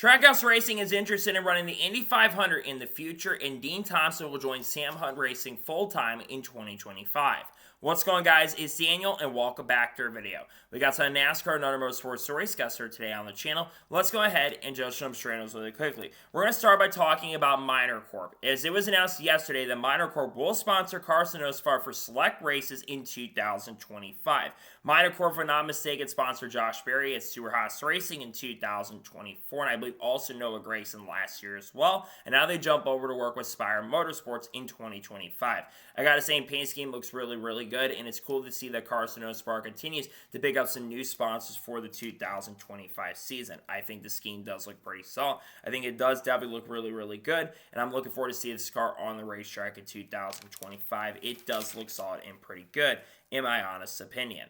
Trackhouse Racing is interested in running the Indy 500 in the future, and Dean Thompson will join Sam Hunt Racing full-time in 2025. What's going on, guys? It's Daniel, and welcome back to our video. We got some NASCAR and other motorsports stories discussed here today on the channel. Let's go ahead and just jump straight into those really quickly. We're going to start by talking about Minor Corp. As it was announced yesterday that Minor Corp will sponsor Castroneves for select races in 2025. Minor Corp, if I'm not mistaken, sponsored Josh Berry at Stewart Haas Racing in 2024, and I believe also Noah Gragson last year as well. And now they jump over to work with Spire Motorsports in 2025. I gotta say, paint scheme looks really, really good, and it's cool to see that Castroneves continues to pick up some new sponsors for the 2025 season. I think the scheme does look pretty solid. I think it does definitely look really, really good, and I'm looking forward to see this car on the racetrack in 2025. It does look solid and pretty good, in my honest opinion.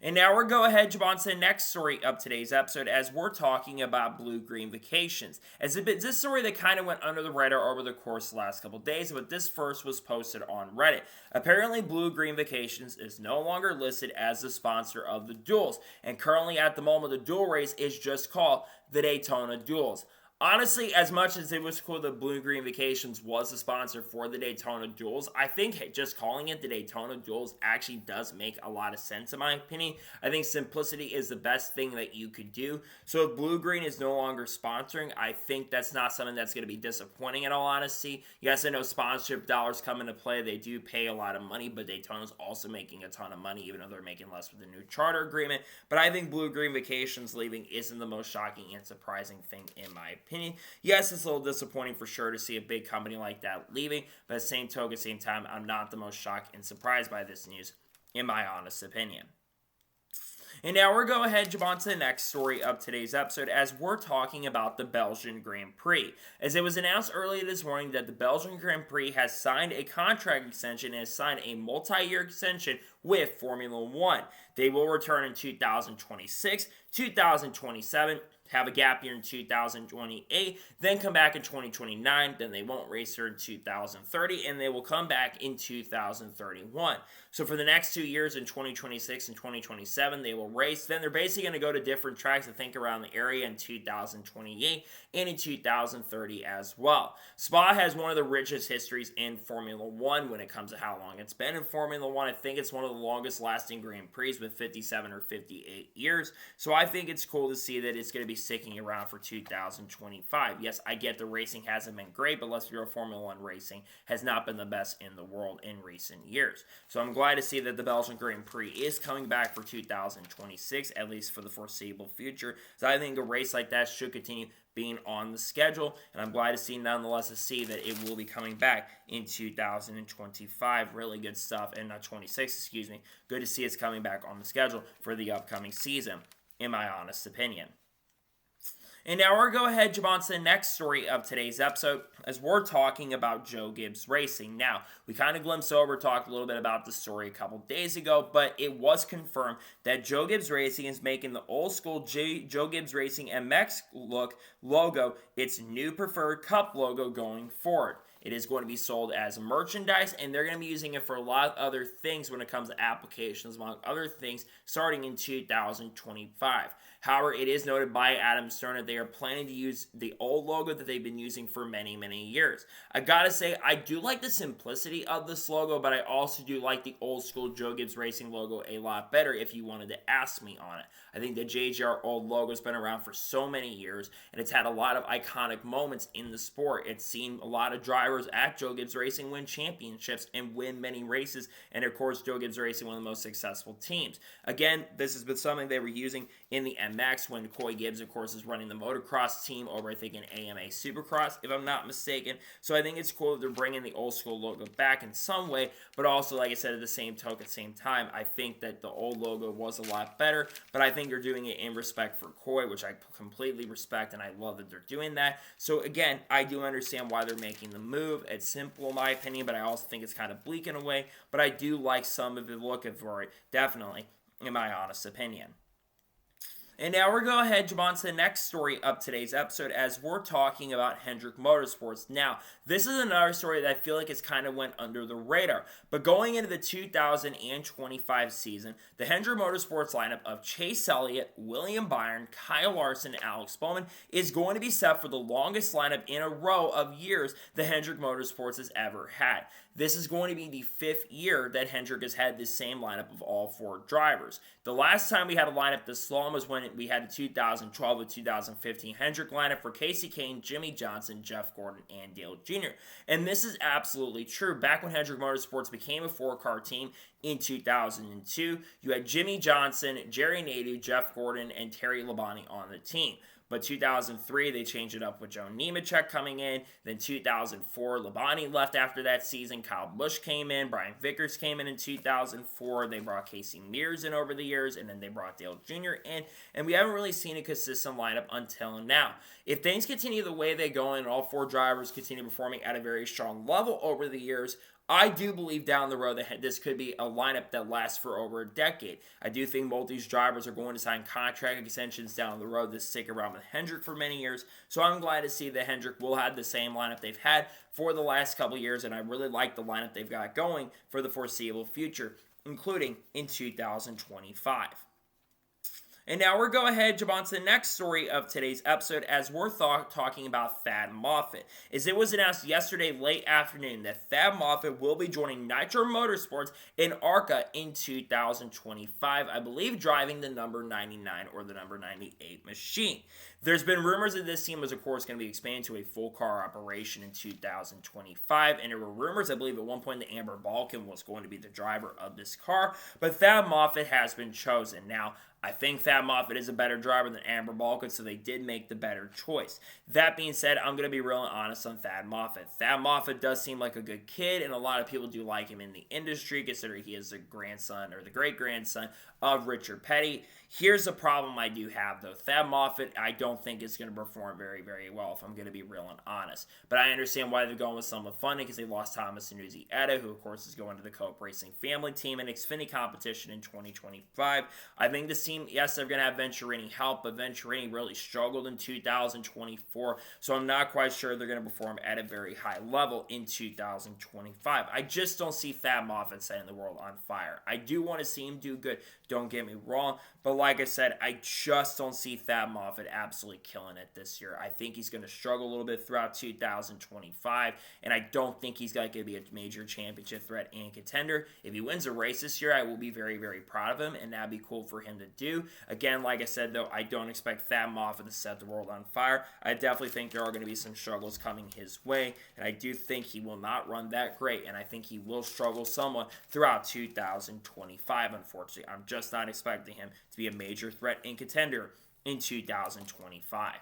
And now we're going to go ahead and jump on to the next story of today's episode as we're talking about Blue Green Vacations. As a bit, this story that kind of went under the radar over the course of the last couple days, but this first was posted on Reddit. Apparently, Blue Green Vacations is no longer listed as the sponsor of the Duels, and currently at the moment the duel race is just called the Daytona Duels. Honestly, as much as it was cool that Blue Green Vacations was the sponsor for the Daytona Duels, I think just calling it the Daytona Duels actually does make a lot of sense in my opinion. I think simplicity is the best thing that you could do. So if Blue Green is no longer sponsoring, I think that's not something that's going to be disappointing in all honesty. Yes, I know sponsorship dollars come into play. They do pay a lot of money, but Daytona's also making a ton of money, even though they're making less with the new charter agreement. But I think Blue Green Vacations leaving isn't the most shocking and surprising thing in my opinion. Yes, it's a little disappointing for sure to see a big company like that leaving, but at the same token, same time, I'm not the most shocked and surprised by this news, in my honest opinion. And now we're going to go ahead and jump on to the next story of today's episode as we're talking about the Belgian Grand Prix. As it was announced earlier this morning that the Belgian Grand Prix has signed a contract extension and has signed a multi-year extension with Formula One. They will return in 2026, 2027, have a gap year in 2028, then come back in 2029, then they won't race here in 2030, and they will come back in 2031. So for the next 2 years in 2026 and 2027, they will race. Then they're basically going to go to different tracks, I think, around the area in 2028 and in 2030 as well. Spa has one of the richest histories in Formula One when it comes to how long it's been in Formula One. I think it's one of the longest lasting Grand Prix with 57 or 58 years. So I think it's cool to see that it's going to be sticking around for 2025. Yes, I get the racing hasn't been great, but let's be real, Formula One racing has not been the best in the world in recent years. So I'm glad to see that the Belgian Grand Prix is coming back for 2026, at least for the foreseeable future. So I think a race like that should continue being on the schedule, and I'm glad to see nonetheless to see that it will be coming back in 2025. Really good stuff, and not 26, excuse me. Good to see it's coming back on the schedule for the upcoming season, in my honest opinion. And now we're going to go ahead and jump on to the next story of today's episode as we're talking about Joe Gibbs Racing. Now, we kind of glimpsed over, talked a little bit about the story a couple days ago, but it was confirmed that Joe Gibbs Racing is making the old school Joe Gibbs Racing MX logo its new preferred cup logo going forward. It is going to be sold as merchandise, and they're going to be using it for a lot of other things when it comes to applications, among other things, starting in 2025. However, it is noted by Adam Stern that they are planning to use the old logo that they've been using for many, many years. I gotta say, I do like the simplicity of this logo, but I also do like the old school Joe Gibbs Racing logo a lot better if you wanted to ask me on it. I think the JGR old logo has been around for so many years, and it's had a lot of iconic moments in the sport. It's seen a lot of drivers at Joe Gibbs Racing win championships and win many races, and of course, Joe Gibbs Racing, one of the most successful teams. Again, this has been something they were using in the MX when Coy Gibbs, of course, is running the motocross team over, I think, in AMA Supercross, if I'm not mistaken. So I think it's cool that they're bringing the old school logo back in some way, but also, like I said, at the same token, at the same time, I think that the old logo was a lot better, but I think they're doing it in respect for Coy, which I completely respect, and I love that they're doing that. So again, I do understand why they're making the move. It's simple in my opinion, but I also think it's kind of bleak in a way, but I do like some of the look for it, definitely, in my honest opinion. And now we're going to head on to the next story of today's episode as we're talking about Hendrick Motorsports. Now, this is another story that I feel like it's kind of went under the radar. But going into the 2025 season, the Hendrick Motorsports lineup of Chase Elliott, William Byron, Kyle Larson, and Alex Bowman is going to be set for the longest lineup in a row of years the Hendrick Motorsports has ever had. This is going to be the 5th year that Hendrick has had this same lineup of all 4 drivers. The last time we had a lineup this long was when we had a 2012 and 2015 Hendrick lineup for Casey Kane, Jimmy Johnson, Jeff Gordon, and Dale Jr. And this is absolutely true. Back when Hendrick Motorsports became a 4-car team in 2002, you had Jimmy Johnson, Jerry Nadeau, Jeff Gordon, and Terry Labonte on the team. But 2003, they changed it up with Joe Nemechek coming in. Then 2004, Labonte left after that season. Kyle Busch came in. Brian Vickers came in 2004. They brought Casey Mears in over the years. And then they brought Dale Jr. in. And we haven't really seen a consistent lineup until now. If things continue the way they go and all 4 drivers continue performing at a very strong level over the years, I do believe down the road that this could be a lineup that lasts for over a decade. I do think both these drivers are going to sign contract extensions down the road to stick around with Hendrick for many years. So I'm glad to see that Hendrick will have the same lineup they've had for the last couple years, and I really like the lineup they've got going for the foreseeable future, including in 2025. And now we're going ahead and jump on to the next story of today's episode as we're talking about Thad Moffitt. As it was announced yesterday late afternoon that Thad Moffitt will be joining Nitro Motorsports in ARCA in 2025, I believe driving the number 99 or the number 98 machine. There's been rumors that this team was, of course, going to be expanded to a full car operation in 2025, and there were rumors, I believe, at one point that Amber Balkan was going to be the driver of this car, but Thad Moffitt has been chosen. Now, I think Thad Moffitt is a better driver than Amber Balkan, so they did make the better choice. That being said, I'm going to be real and honest on Thad Moffitt. Thad Moffitt does seem like a good kid, and a lot of people do like him in the industry, considering he is the grandson or the great-grandson of Richard Petty. Here's a problem I do have, though. Thad Moffitt, I don't think is going to perform very, very well, if I'm going to be real and honest. But I understand why they're going with someone funny, because they lost Thomas Sanusi Etta, who, of course, is going to the Corp Racing family team and Xfinity competition in 2025. I think this team, yes, they're going to have Venturini help, but Venturini really struggled in 2024, so I'm not quite sure they're going to perform at a very high level in 2025. I just don't see Thad Moffitt setting the world on fire. I do want to see him do good, don't get me wrong, but like I said, I just don't see Thad Moffitt absolutely killing it this year. I think he's going to struggle a little bit throughout 2025, and I don't think he's going to be a major championship threat and contender. If he wins a race this year, I will be very, very proud of him, and that'd be cool for him to do. Again, like I said, though, I don't expect Thad Moffitt to set the world on fire. I definitely think there are going to be some struggles coming his way, and I do think he will not run that great, and I think he will struggle somewhat throughout 2025, unfortunately. I'm just not expecting him to be a major threat and contender in 2025.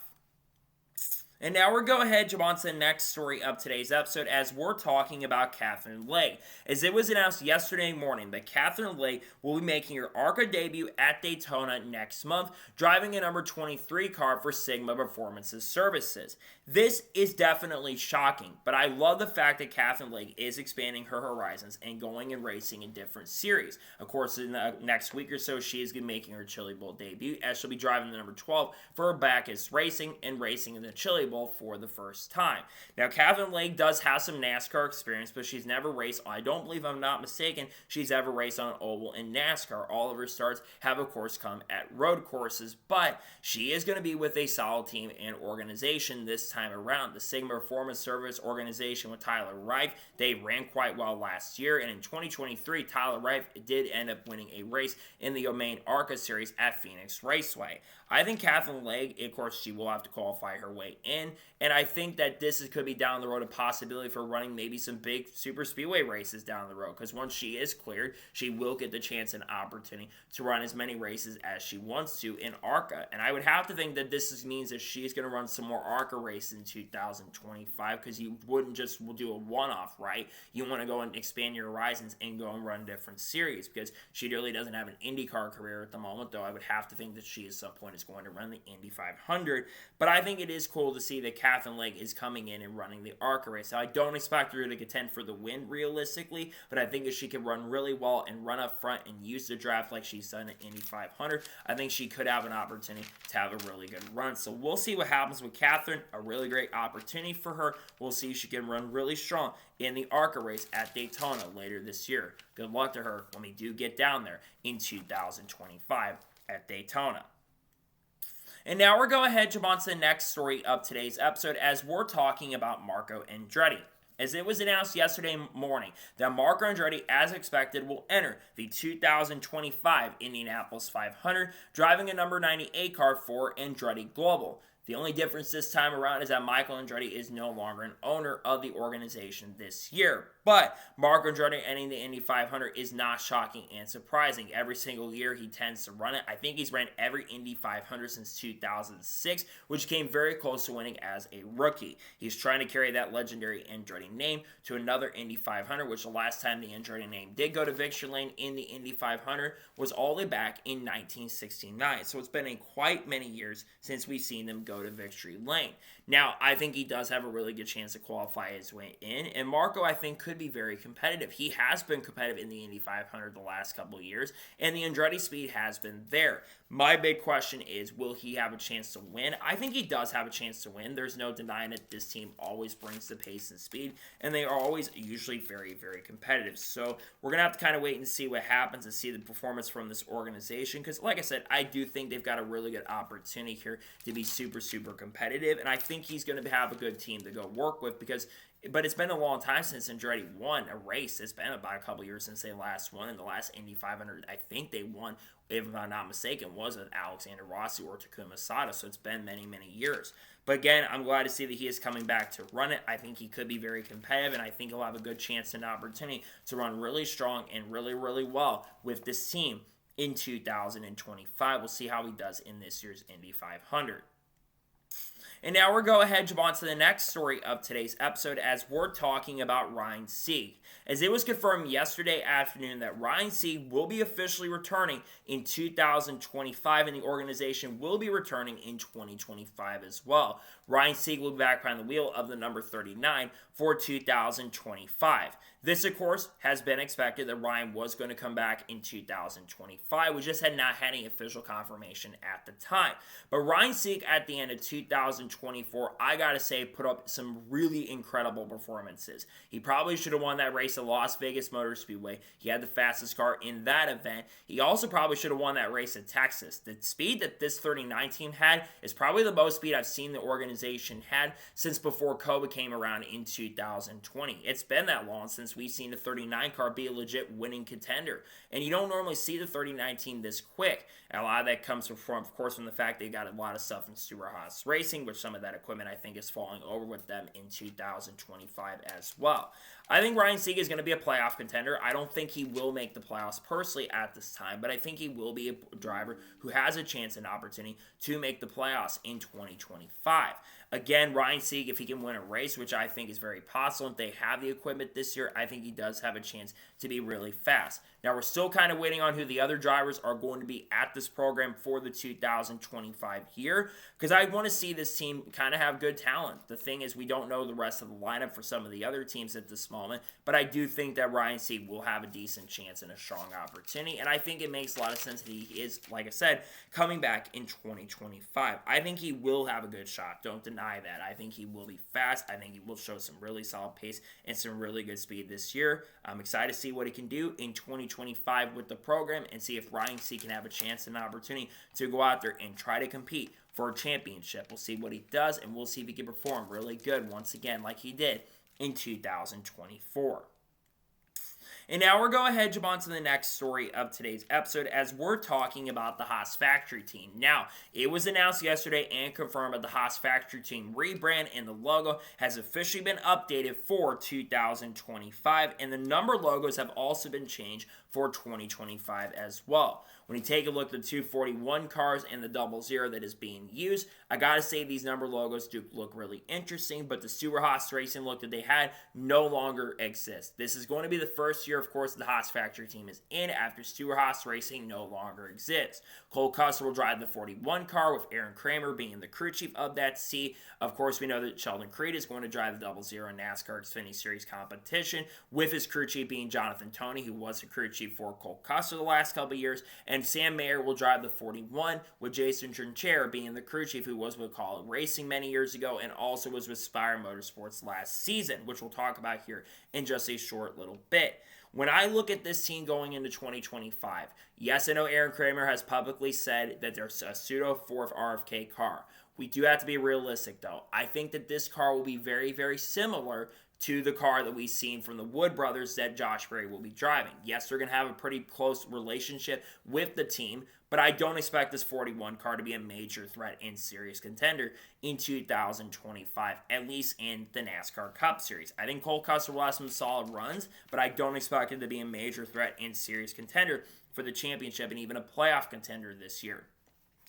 And now we're going ahead and jump on to the next story of today's episode as we're talking about Katherine Legge. As it was announced yesterday morning that Katherine Legge will be making her ARCA debut at Daytona next month, driving a number 23 car for Sigma Performances Services. This is definitely shocking, but I love the fact that Katherine Legge is expanding her horizons and going and racing in different series. Of course, in the next week or so, she is going to be making her Chili Bowl debut as she'll be driving the number 12 for her Bacchus Racing and racing in the Chili Bowl for the first time. Now, Katherine Legge does have some NASCAR experience, but she's never raced, I don't believe I'm not mistaken, she's ever raced on an oval in NASCAR. All of her starts have, of course, come at road courses, but she is going to be with a solid team and organization this time around. The Sigma Performance Service organization with Tyler Reif, they ran quite well last year, and in 2023, Tyler Reif did end up winning a race in the main ARCA series at Phoenix Raceway. I think Katherine Legge, of course, she will have to qualify her way in, and I think that this could be down the road a possibility for running maybe some big super speedway races down the road, because once she is cleared, she will get the chance and opportunity to run as many races as she wants to in ARCA, and I would have to think that this means that she's going to run some more ARCA races in 2025, because you wouldn't just do a one-off, right? You want to go and expand your horizons and go and run different series, because she really doesn't have an IndyCar career at the moment, though I would have to think that she at some point is going to run the Indy 500. But I think it is cool to see that Katherine Legge is coming in and running the ARCA race. Now, I don't expect her to contend for the win realistically, but I think if she can run really well and run up front and use the draft like she's done at Indy 500, I think she could have an opportunity to have a really good run. So we'll see what happens with Katherine. A really great opportunity for her. We'll see if she can run really strong in the ARCA race at Daytona later this year. Good luck to her when we do get down there in 2025 at Daytona. And now we're going ahead and jump on to the next story of today's episode as we're talking about Marco Andretti. As it was announced yesterday morning that Marco Andretti, as expected, will enter the 2025 Indianapolis 500, driving a number 98 car for Andretti Global. The only difference this time around is that Michael Andretti is no longer an owner of the organization this year. But Marco Andretti entering the Indy 500 is not shocking and surprising. Every single year he tends to run it. I think he's ran every Indy 500 since 2006, which came very close to winning as a rookie. He's trying to carry that legendary Andretti name to another Indy 500, which the last time the Andretti name did go to victory lane in the Indy 500 was all the way back in 1969. So it's been quite many years since we've seen them go to victory lane. Now, I think he does have a really good chance to qualify his way in, and Marco, I think, could be very competitive. He has been competitive in the Indy 500 the last couple of years, and the Andretti speed has been there. My big question is, will he have a chance to win? I think he does have a chance to win. There's no denying it. This team always brings the pace and speed, and they are always usually very, very competitive. So we're going to have to kind of wait and see what happens and see the performance from this organization, because like I said, I do think they've got a really good opportunity here to be super, super competitive, and I think he's going to have a good team to go work with but it's been a long time since Andretti won a race. It's been about a couple years since they last won. In the last Indy 500, I think they won, if I'm not mistaken, was with Alexander Rossi or Takuma Sato. So it's been many, many years. But again, I'm glad to see that he is coming back to run it. I think he could be very competitive, and I think he'll have a good chance and opportunity to run really strong and really, really well with this team in 2025. We'll see how he does in this year's Indy 500. And now we're going ahead and jump on to the next story of today's episode as we're talking about Ryan Sieg. As it was confirmed yesterday afternoon that Ryan Sieg will be officially returning in 2025 and the organization will be returning in 2025 as well. Ryan Sieg will be back behind the wheel of the number 39 for 2025. This, of course, has been expected that Ryan was going to come back in 2025. We just had not had any official confirmation at the time. But Ryan Sieg at the end of 2024, I gotta say, put up some really incredible performances. He probably should have won that race at Las Vegas Motor Speedway. He had the fastest car in that event. He also probably should have won that race at Texas. The speed that this 39 team had is probably the most speed I've seen the organization had since before COVID came around in 2020. It's been that long since we've seen the 39 car be a legit winning contender. And you don't normally see the 39 team this quick. And a lot of that comes from, of course, from the fact they got a lot of stuff in Stuart Haas Racing, which some of that equipment I think is falling over with them in 2025 as well. I think Ryan Sieg is going to be a playoff contender. I don't think he will make the playoffs personally at this time, but I think he will be a driver who has a chance and opportunity to make the playoffs in 2025. Again, Ryan Sieg, if he can win a race, which I think is very possible, if they have the equipment this year, I think he does have a chance to be really fast. Now, we're still kind of waiting on who the other drivers are going to be at this program for the 2025 year, because I want to see this team kind of have good talent. The thing is, we don't know the rest of the lineup for some of the other teams at this moment, but I do think that Ryan Sieg will have a decent chance and a strong opportunity, and I think it makes a lot of sense that he is, like I said, coming back in 2025. I think he will have a good shot. Don't deny that. I think he will be fast. I think he will show some really solid pace and some really good speed this year. I'm excited to see what he can do in 2025 with the program and see if Ryan Sieg can have a chance and an opportunity to go out there and try to compete for a championship. We'll see what he does, and we'll see if he can perform really good once again like he did in 2024. And now we're going ahead and jump on to the next story of today's episode as we're talking about the Haas Factory Team. Now, it was announced yesterday and confirmed that the Haas Factory Team rebrand and the logo has officially been updated for 2025, and the number logos have also been changed for 2025 as well. When you take a look at the 241 cars and the 00 that is being used, I gotta say these number logos do look really interesting, but the Stewart Haas Racing look that they had no longer exists. This is going to be the first year, of course, the Haas Factory Team is in after Stewart Haas Racing no longer exists. Cole Custer will drive the 41 car with Aaron Kramer being the crew chief of that seat. Of course, we know that Sheldon Creed is going to drive the 00 NASCAR Xfinity Series competition, with his crew chief being Jonathan Toney, who was the crew chief for Cole Custer the last couple of years, and Sam Mayer will drive the 41, with Jason Trinchera being the crew chief, who was with Call It Racing many years ago and also was with Spire Motorsports last season, which we'll talk about here in just a short little bit. When I look at this team going into 2025, yes, I know Aaron Kramer has publicly said that there's a pseudo fourth RFK car. We do have to be realistic, though. I think that this car will be very, very similar to the car that we've seen from the Wood brothers that Josh Berry will be driving. Yes, they're going to have a pretty close relationship with the team, but I don't expect this 41 car to be a major threat in serious contender in 2025, at least in the NASCAR Cup Series. I think Cole Custer will have some solid runs, but I don't expect it to be a major threat in serious contender for the championship and even a playoff contender this year.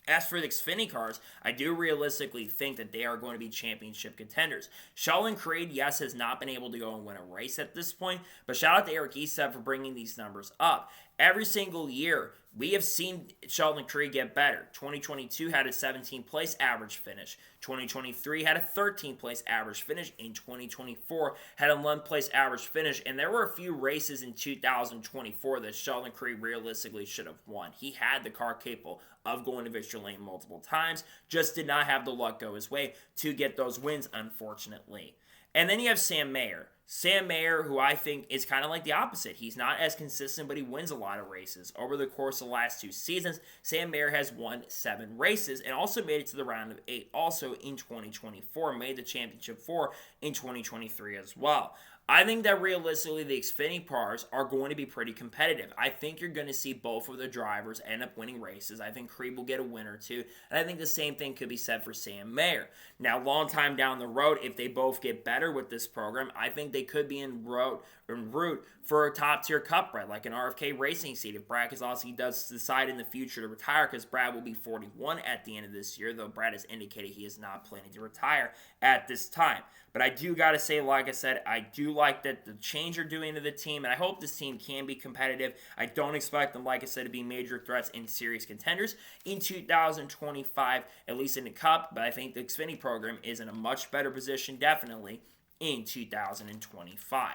As for the Xfinity cars, I do realistically think that they are going to be championship contenders. Sheldon Creed, yes, has not been able to go and win a race at this point, but shout out to Eric Eastside for bringing these numbers up. Every single year, we have seen Sheldon Creed get better. 2022 had a 17th place average finish. 2023 had a 13th place average finish. In 2024 had a 11th place average finish. And there were a few races in 2024 that Sheldon Creed realistically should have won. He had the car capable of going to victory lane multiple times, just did not have the luck go his way to get those wins, unfortunately. And then you have Sam Mayer. Sam Mayer, who I think is kind of like the opposite. He's not as consistent, but he wins a lot of races. Over the course of the last 2 seasons, Sam Mayer has won 7 races and also made it to the round of 8 also in 2024, made the championship 4 in 2023 as well. I think that realistically the Xfinity cars are going to be pretty competitive. I think you're going to see both of the drivers end up winning races. I think Creed will get a win or two, and I think the same thing could be said for Sam Mayer. Now, long time down the road, if they both get better with this program, I think they could be en route for a top-tier Cup ride, like an RFK Racing seat. If Brad Keselowski does decide in the future to retire, because Brad will be 41 at the end of this year, though Brad has indicated he is not planning to retire at this time. But I do got to say, like I said, I do like that the change they're doing to the team, and I hope this team can be competitive. I don't expect them, like I said, to be major threats in serious contenders in 2025, at least in the Cup, but I think the Xfinity program is in a much better position, definitely, in 2025.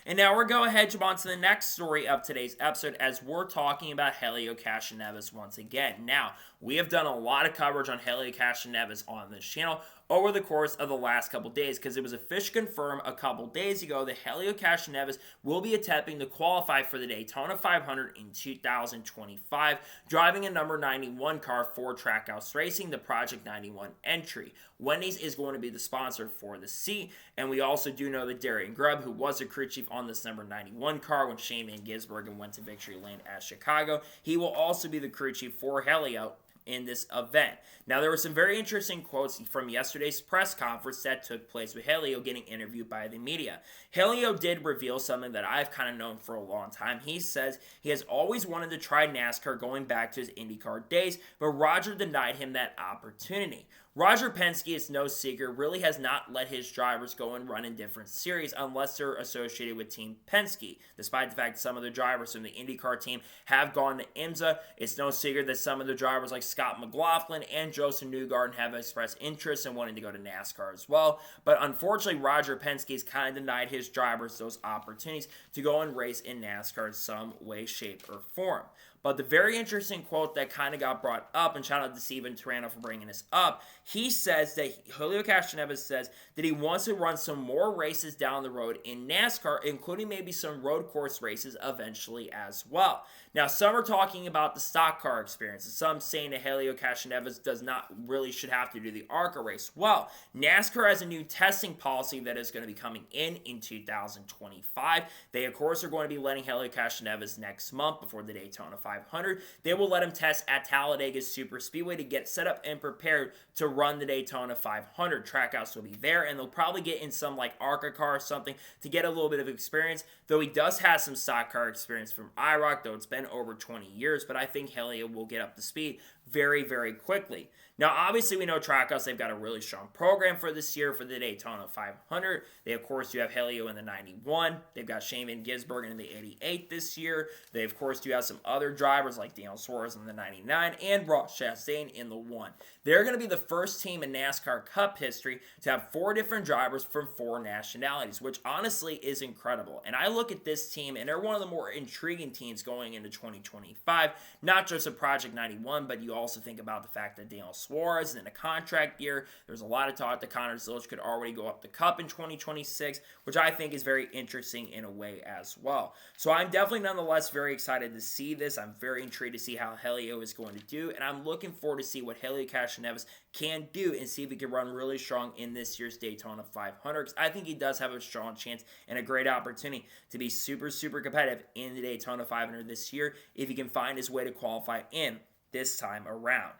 And now we're going to jump on to the next story of today's episode as we're talking about Helio Castroneves once again. Now, we have done a lot of coverage on Helio Castroneves on this channel over the course of the last couple days because it was officially confirmed a couple days ago that Helio Castroneves will be attempting to qualify for the Daytona 500 in 2025, driving a number 91 car for Trackhouse Racing, the Project 91 entry. Wendy's is going to be the sponsor for the seat, and we also do know that Darian Grubb, who was a crew chief on this number 91 car when Shane Van Gisbergen went to victory lane at Chicago, he will also be the crew chief for Helio in this event. Now, there were some very interesting quotes from yesterday's press conference that took place with Helio getting interviewed by the media. Helio did reveal something that I've kind of known for a long time. He says he has always wanted to try NASCAR going back to his IndyCar days, but Roger denied him that opportunity. Roger Penske, is no secret, really has not let his drivers go and run in different series unless they're associated with Team Penske. Despite the fact that some of the drivers from the IndyCar team have gone to IMSA, it's no secret that some of the drivers like Scott McLaughlin and Joseph Newgarden have expressed interest in wanting to go to NASCAR as well. But unfortunately, Roger Penske has kind of denied his drivers those opportunities to go and race in NASCAR in some way, shape, or form. But the very interesting quote that kind of got brought up, and shout out to Steven Tarano for bringing this up, he says that Helio Castroneves says that he wants to run some more races down the road in NASCAR, including maybe some road course races eventually as well. Now, some are talking about the stock car experience, and some saying that Helio Castroneves should have to do the ARCA race. Well, NASCAR has a new testing policy that is going to be coming in 2025. They, of course, are going to be letting Helio Castroneves next month before the Daytona 500 500. They will let him test at Talladega Super Speedway to get set up and prepared to run the Daytona 500. Trackhouse will be there, and they'll probably get in some like ARCA car or something to get a little bit of experience, though he does have some stock car experience from IROC, though it's been over 20 years, but I think Helio will get up to speed very, very quickly. Now, obviously, we know Trackhouse, they've got a really strong program for this year for the Daytona 500. They, of course, do have Helio in the 91. They've got Shane Van Gisbergen in the 88 this year. They, of course, do have some other drivers like Daniel Suarez in the 99 and Ross Chastain in the 1. They're going to be the first team in NASCAR Cup history to have 4 different drivers from 4 nationalities, which honestly is incredible. And I look at this team, and they're one of the more intriguing teams going into 2025. Not just a Project 91, but you also think about the fact that Daniel Suarez is in a contract year. There's a lot of talk that Connor Zilisch could already go up the Cup in 2026, which I think is very interesting in a way as well. So I'm definitely nonetheless very excited to see this. I'm very intrigued to see how Helio is going to do, and I'm looking forward to see what Helio Castroneves can do and see if he can run really strong in this year's Daytona 500, because I think he does have a strong chance and a great opportunity to be super, super competitive in the Daytona 500 this year if he can find his way to qualify in this time around.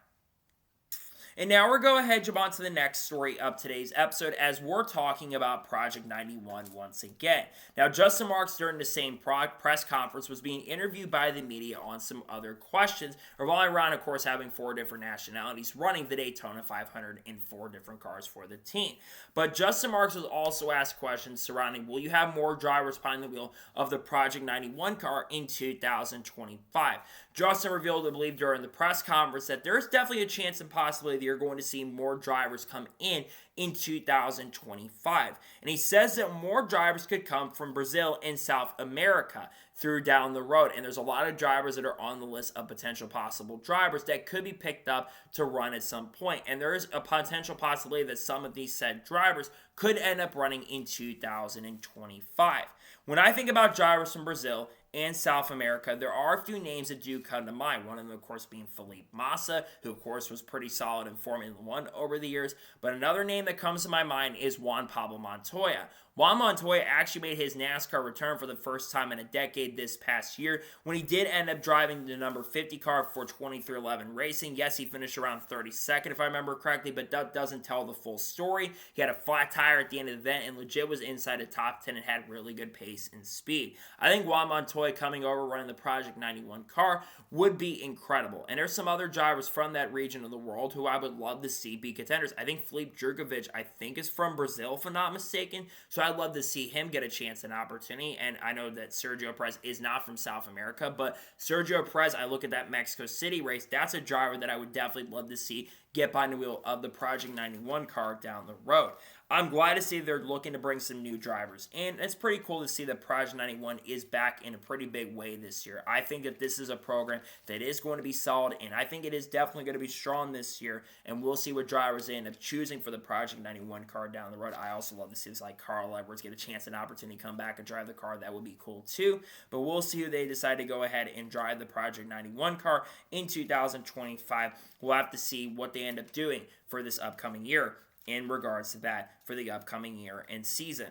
And now we're going ahead and jump on to the next story of today's episode as we're talking about Project 91 once again. Now, Justin Marks during the same press conference was being interviewed by the media on some other questions, revolving around, of course, having 4 different nationalities running the Daytona 500 in 4 different cars for the team. But Justin Marks was also asked questions surrounding, will you have more drivers behind the wheel of the Project 91 car in 2025? Justin revealed, I believe, during the press conference that there's definitely a chance and possibility that you're going to see more drivers come in 2025. And he says that more drivers could come from Brazil and South America through down the road. And there's a lot of drivers that are on the list of potential possible drivers that could be picked up to run at some point. And there is a potential possibility that some of these said drivers could end up running in 2025. When I think about drivers from Brazil and South America, there are a few names that do come to mind. One of them, of course, being Felipe Massa, who, of course, was pretty solid in Formula 1 over the years. But another name that comes to my mind is Juan Pablo Montoya. Juan Montoya actually made his NASCAR return for the first time in a decade this past year when he did end up driving the number 50 car for 2311 Racing. Yes, he finished around 32nd, if I remember correctly, but that doesn't tell the full story. He had a flat tire at the end of the event and legit was inside the top 10 and had really good pace and speed. I think Juan Montoya coming over running the Project 91 car would be incredible. And there's some other drivers from that region of the world who I would love to see be contenders. I think Felipe Jurkovic, I think, is from Brazil, if I'm not mistaken. So I'd love to see him get a chance and opportunity. And I know that Sergio Perez is not from South America, but Sergio Perez, I look at that Mexico City race, that's a driver that I would definitely love to see get behind the wheel of the Project 91 car down the road. I'm glad to see they're looking to bring some new drivers, and it's pretty cool to see that Project 91 is back in a pretty big way this year. I think that this is a program that is going to be solid, and I think it is definitely going to be strong this year, and we'll see what drivers they end up choosing for the Project 91 car down the road. I also love to see like Carl Edwards get a chance and opportunity to come back and drive the car. That would be cool too, but we'll see who they decide to go ahead and drive the Project 91 car in 2025. We'll have to see what they end up doing for this upcoming year in regards to that for the upcoming year and season.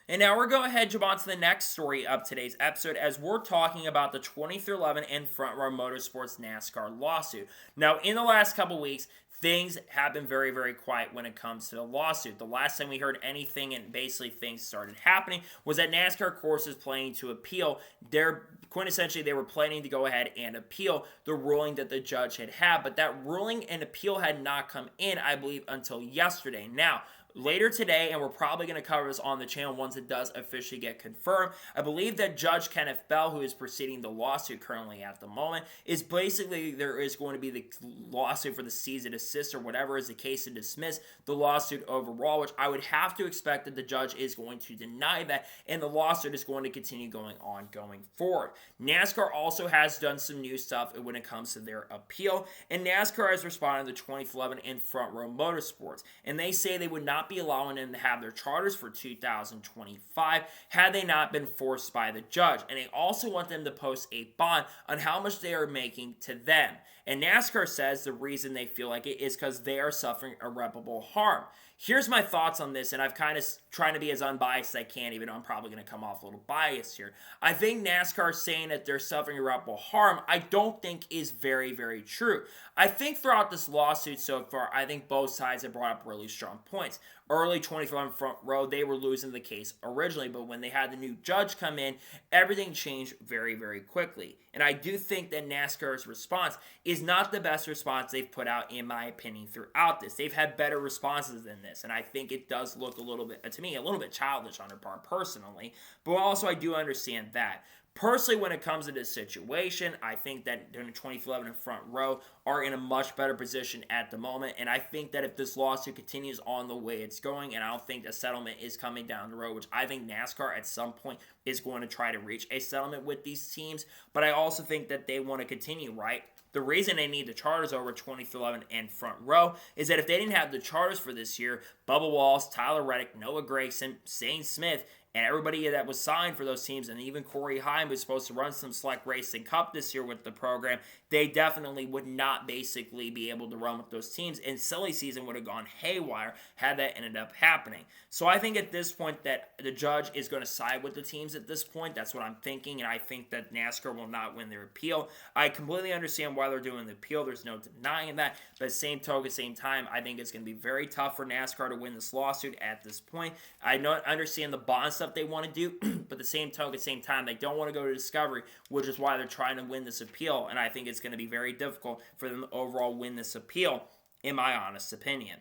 And now we're going ahead and jump on to the next story of today's episode as we're talking about the 2311 and Front Row Motorsports NASCAR lawsuit. Now, in the last couple weeks, things have been very, very quiet when it comes to the lawsuit. The last time we heard anything and basically things started happening was that NASCAR course is planning to appeal. Quintessentially, they were planning to go ahead and appeal the ruling that the judge had, but that ruling and appeal had not come in, I believe, until yesterday. Now, later today, and we're probably going to cover this on the channel once it does officially get confirmed, I believe that Judge Kenneth Bell, who is proceeding the lawsuit currently at the moment, is basically there is going to be the lawsuit for the cease and desist or whatever is the case to dismiss the lawsuit overall, which I would have to expect that the judge is going to deny that, and the lawsuit is going to continue going on going forward. NASCAR also has done some new stuff when it comes to their appeal, and NASCAR has responded to 2011 and Front Row Motorsports, and they say they would not be allowing them to have their charters for 2025 had they not been forced by the judge. And they also want them to post a bond on how much they are making to them. And NASCAR says the reason they feel like it is because they are suffering irreparable harm. Here's my thoughts on this, and I've kind of trying to be as unbiased as I can, even though I'm probably going to come off a little biased here. I think NASCAR saying that they're suffering irreparable harm, I don't think is very, very true. I think throughout this lawsuit so far, I think both sides have brought up really strong points. Early 2011 front row, they were losing the case originally, but when they had the new judge come in, everything changed very, very quickly. And I do think that NASCAR's response is not the best response they've put out, in my opinion, throughout this. They've had better responses than this, and I think it does look a little bit, to me, a little bit childish on their part personally, but also I do understand that. Personally, when it comes to this situation, I think that during the 2011 and front row are in a much better position at the moment, and I think that if this lawsuit continues on the way it's going, and I don't think a settlement is coming down the road, which I think NASCAR at some point is going to try to reach a settlement with these teams, but I also think that they want to continue, right? The reason they need the charters over 2011 and front row is that if they didn't have the charters for this year, Bubba Wallace, Tyler Reddick, Noah Gragson, Zane Smith, and everybody that was signed for those teams, and even Corey Heim was supposed to run some Select Racing Cup this year with the program, they definitely would not basically be able to run with those teams, and silly season would have gone haywire had that ended up happening. So I think at this point that the judge is going to side with the teams at this point. That's what I'm thinking, and I think that NASCAR will not win their appeal. I completely understand why they're doing the appeal. There's no denying that, but same token, same time, I think it's going to be very tough for NASCAR to win this lawsuit at this point. I understand the bond stuff they want to do, but the same token, same time, they don't want to go to Discovery, which is why they're trying to win this appeal, and I think it's going to be very difficult for them to overall win this appeal, in my honest opinion.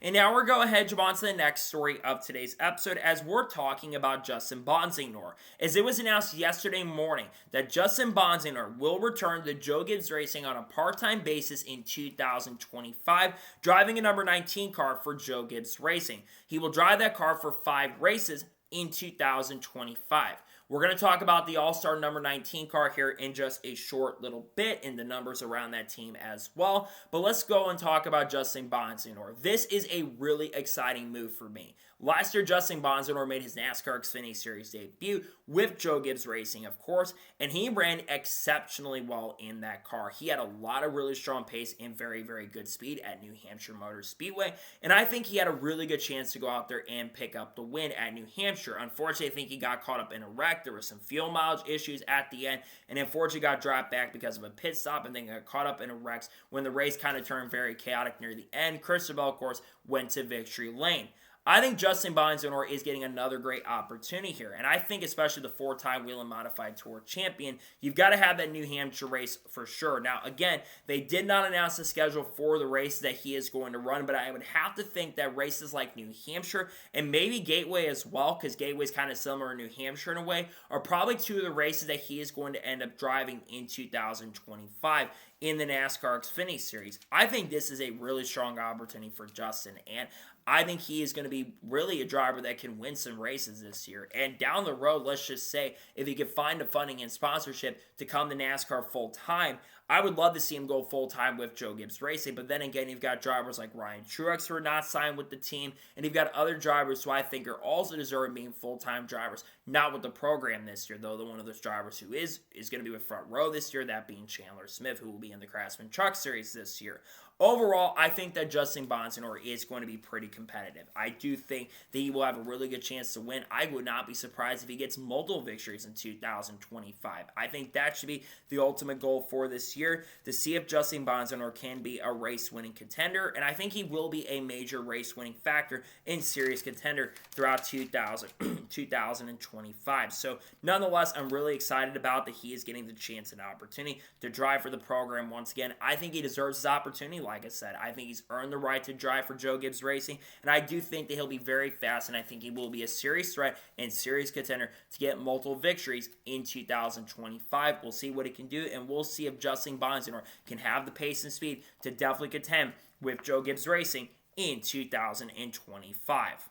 And now we're going ahead and jump on to the next story of today's episode, as we're talking about Justin Bonsignore. As it was announced yesterday morning that Justin Bonsignore will return to Joe Gibbs Racing on a part-time basis in 2025, driving a number 19 car for Joe Gibbs Racing. He will drive that car for 5 races in 2025. We're going to talk about the All-Star number 19 car here in just a short little bit and the numbers around that team as well. But let's go and talk about Justin Bonsignore. This is a really exciting move for me. Last year, Justin Bonsignore made his NASCAR Xfinity Series debut with Joe Gibbs Racing, of course, and he ran exceptionally well in that car. He had a lot of really strong pace and very, very good speed at New Hampshire Motor Speedway, and I think he had a really good chance to go out there and pick up the win at New Hampshire. Unfortunately, I think he got caught up in a wreck. There were some fuel mileage issues at the end, and unfortunately got dropped back because of a pit stop, and then got caught up in a wreck when the race kind of turned very chaotic near the end. Christopher, of course, went to victory lane. I think Justin Bonsignore is getting another great opportunity here, and I think especially the 4-time Wheel and Modified Tour champion, you've got to have that New Hampshire race for sure. Now, again, they did not announce the schedule for the race that he is going to run, but I would have to think that races like New Hampshire and maybe Gateway as well, because Gateway is kind of similar to New Hampshire in a way, are probably 2 of the races that he is going to end up driving in 2025 in the NASCAR Xfinity Series. I think this is a really strong opportunity for Justin, and I think he is going to be really a driver that can win some races this year. And down the road, let's just say, if he could find the funding and sponsorship to come to NASCAR full-time, I would love to see him go full-time with Joe Gibbs Racing. But then again, you've got drivers like Ryan Truex who are not signed with the team, and you've got other drivers who I think are also deserving being full-time drivers, not with the program this year, though. The one of those drivers who is going to be with Front Row this year, that being Chandler Smith, who will be in the Craftsman Truck Series this year. Overall, I think that Justin Bonsignore is going to be pretty competitive. I do think that he will have a really good chance to win. I would not be surprised if he gets multiple victories in 2025. I think that should be the ultimate goal for this year, to see if Justin Bonsignore can be a race-winning contender, and I think he will be a major race-winning factor in serious contender throughout 2025. So, nonetheless, I'm really excited about that he is getting the chance and opportunity to drive for the program once again. I think he deserves his opportunity. Like I said, I think he's earned the right to drive for Joe Gibbs Racing, and I do think that he'll be very fast, and I think he will be a serious threat and serious contender to get multiple victories in 2025. We'll see what he can do, and we'll see if Justin Bonsignore can have the pace and speed to definitely contend with Joe Gibbs Racing in 2025.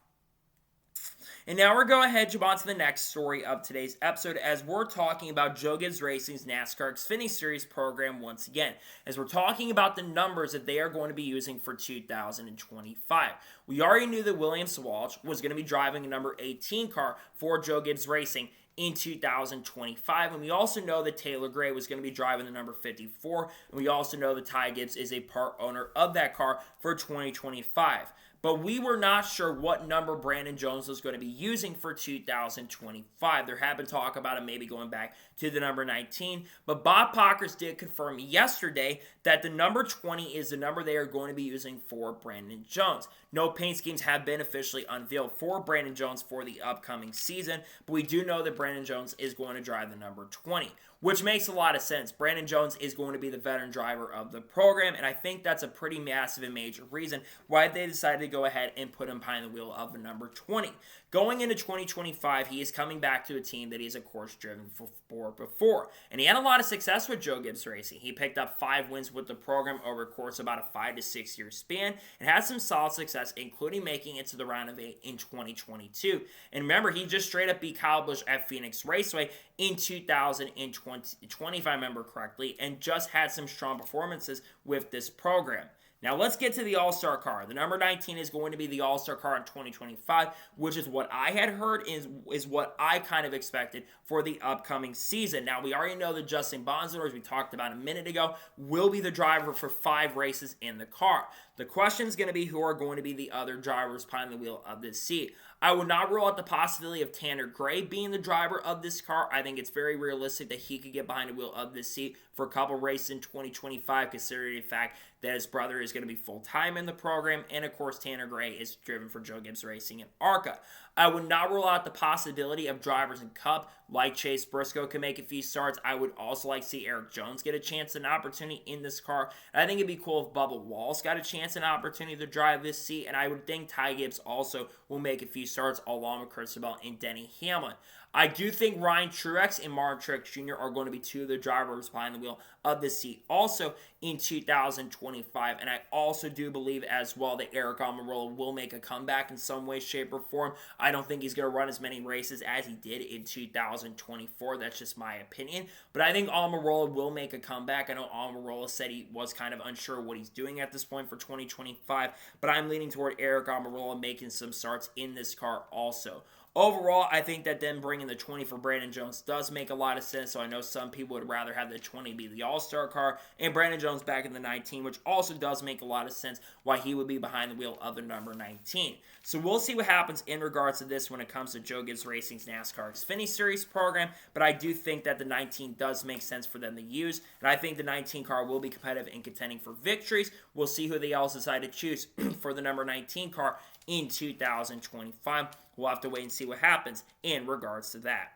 And now we're going ahead and jump on to the next story of today's episode, as we're talking about Joe Gibbs Racing's NASCAR Xfinity Series program once again, as we're talking about the numbers that they are going to be using for 2025. We already knew that William Sawalch was going to be driving a number 18 car for Joe Gibbs Racing in 2025. And we also know that Taylor Gray was going to be driving the number 54. And we also know that Ty Gibbs is a part owner of that car for 2025. But we were not sure what number Brandon Jones was going to be using for 2025. There had been talk about him maybe going back to the number 19. But Bob Pockers did confirm yesterday that the number 20 is the number they are going to be using for Brandon Jones. No paint schemes have been officially unveiled for Brandon Jones for the upcoming season. But we do know that Brandon Jones is going to drive the number 20. Which makes a lot of sense. Brandon Jones is going to be the veteran driver of the program, and I think that's a pretty massive and major reason why they decided to go ahead and put him behind the wheel of the number 20. Going into 2025, he is coming back to a team that he's, of course, driven for before. And he had a lot of success with Joe Gibbs Racing. He picked up 5 wins with the program over a course of about a 5 to 6 year span and had some solid success, including making it to the round of 8 in 2022. And remember, he just straight up beat Kyle Busch at Phoenix Raceway in 2020, if I remember correctly, and just had some strong performances with this program. Now let's get to the All-Star car. The number 19 is going to be the All-Star car in 2025, which is what I had heard is what I kind of expected for the upcoming season. Now we already know that Justin Bonsignore, as we talked about a minute ago, will be the driver for 5 races in the car. The question is going to be who are going to be the other drivers behind the wheel of this seat. I would not rule out the possibility of Tanner Gray being the driver of this car. I think it's very realistic that he could get behind the wheel of this seat for a couple races in 2025, considering the fact that his brother is going to be full-time in the program, and of course Tanner Gray is driven for Joe Gibbs Racing and ARCA. I would not rule out the possibility of drivers in Cup, like Chase Briscoe, can make a few starts. I would also like to see Eric Jones get a chance and an opportunity in this car. And I think it'd be cool if Bubba Wallace got a chance and opportunity to drive this seat, and I would think Ty Gibbs also will make a few starts along with Chris Bell and Denny Hamlin. I do think Ryan Truex and Martin Truex Jr. are going to be 2 of the drivers behind the wheel of this seat also in 2025. And I also do believe as well that Eric Almirola will make a comeback in some way, shape, or form. I don't think he's going to run as many races as he did in 2024. That's just my opinion. But I think Almirola will make a comeback. I know Almirola said he was kind of unsure what he's doing at this point for 2025. But I'm leaning toward Eric Almirola making some starts in this car also. Overall, I think that them bringing the 20 for Brandon Jones does make a lot of sense, so I know some people would rather have the 20 be the All-Star car, and Brandon Jones back in the 19, which also does make a lot of sense why he would be behind the wheel of the number 19. So we'll see what happens in regards to this when it comes to Joe Gibbs Racing's NASCAR Xfinity Series program, but I do think that the 19 does make sense for them to use, and I think the 19 car will be competitive in contending for victories. We'll see who they all decide to choose for the number 19 car in 2025. We'll have to wait and see what happens in regards to that.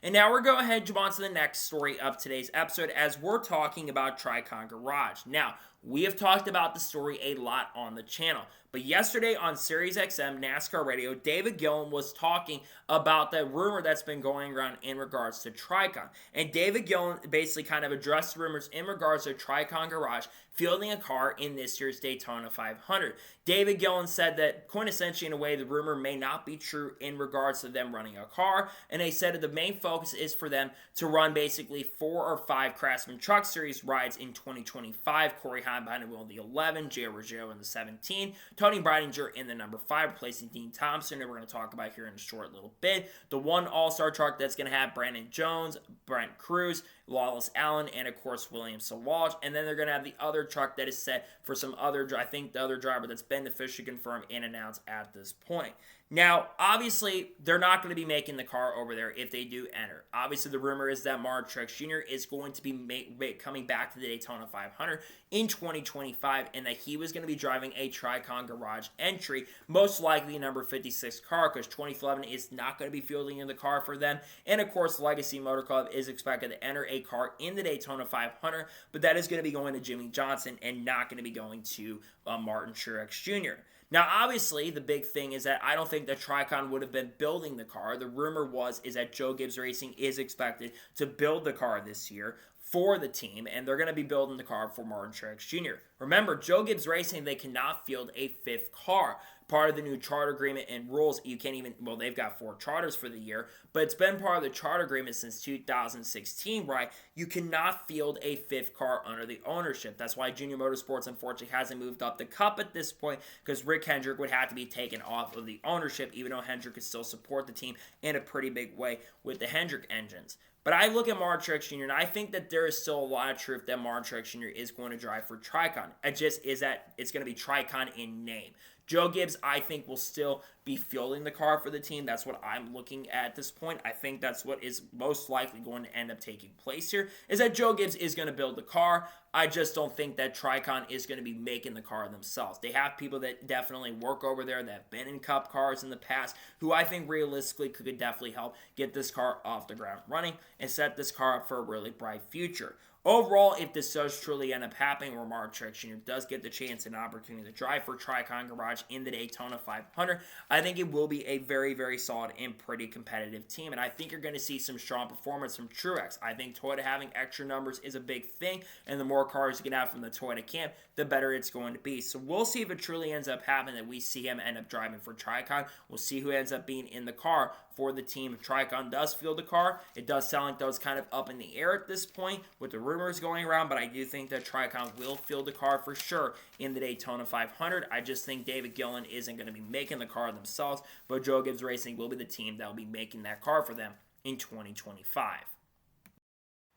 And now we're going ahead and jump on to the next story of today's episode as we're talking about TRICON Garage. Now, we have talked about the story a lot on the channel, but yesterday on Sirius XM NASCAR Radio, David Gillen was talking about the rumor that's been going around in regards to TRICON. And David Gillen basically kind of addressed rumors in regards to TRICON Garage fielding a car in this year's Daytona 500. David Gillen said that quintessentially in a way the rumor may not be true in regards to them running a car, and they said that the main focus is for them to run basically 4 or 5 Craftsman Truck Series rides in 2025. Corey Hahn behind the wheel in the 11, Jay Ruggiero in the 17, Tony Breidinger in the number 5, replacing Dean Thompson, who we're going to talk about here in a short little bit. The one All-Star truck that's going to have Brandon Jones, Brent Cruz, Lawless Allen, and of course William Sawash. And then they're going to have the other truck that is set for some other, I think the other driver that's been officially confirmed and announced at this point. Now, obviously, they're not going to be making the car over there if they do enter. Obviously, the rumor is that Martin Truex Jr. is going to be coming back to the Daytona 500 in 2025, and that he was going to be driving a TRICON Garage entry, most likely number 56 car, because 2011 is not going to be fielding in the car for them. And of course, Legacy Motor Club is expected to enter a car in the Daytona 500, but that is going to be going to Jimmy Johnson and not going to be going to Martin Truex Jr. Now, obviously, the big thing is that I don't think that TRICON would have been building the car. The rumor is that Joe Gibbs Racing is expected to build the car this year for the team, and they're going to be building the car for Martin Truex Jr. Remember, Joe Gibbs Racing, they cannot field a 5th car. part of the new charter agreement and rules. You can't even, well, they've got 4 charters for the year, but it's been part of the charter agreement since 2016, right? You cannot field a 5th car under the ownership. That's why Junior Motorsports, unfortunately, hasn't moved up the cup at this point, because Rick Hendrick would have to be taken off of the ownership, even though Hendrick could still support the team in a pretty big way with the Hendrick engines. But I look at Martin Truex Jr., and I think that there is still a lot of truth that Martin Truex Jr. is going to drive for TRICON. It just is that it's going to be TRICON in name. Joe Gibbs, I think, will still be fielding the car for the team. That's what I'm looking at this point. I think that's what is most likely going to end up taking place here, is that Joe Gibbs is going to build the car. I just don't think that TRICON is going to be making the car themselves. They have people that definitely work over there that have been in Cup cars in the past, who I think realistically could definitely help get this car off the ground running and set this car up for a really bright future. Overall, if this does truly end up happening, where Martin Truex Jr. does get the chance and opportunity to drive for TRICON Garage in the Daytona 500, I think it will be a very, very solid and pretty competitive team. And I think you're going to see some strong performance from Truex. I think Toyota having extra numbers is a big thing, and the more cars you can have from the Toyota camp, the better it's going to be. So we'll see if it truly ends up happening that we see him end up driving for TRICON. We'll see who ends up being in the car for the team. If TRICON does field the car, it does sound like those kind of up in the air at this point with the rumors going around, but I do think that TRICON will field the car for sure in the Daytona 500. I just think David Gillen isn't going to be making the car themselves, but Joe Gibbs Racing will be the team that will be making that car for them in 2025.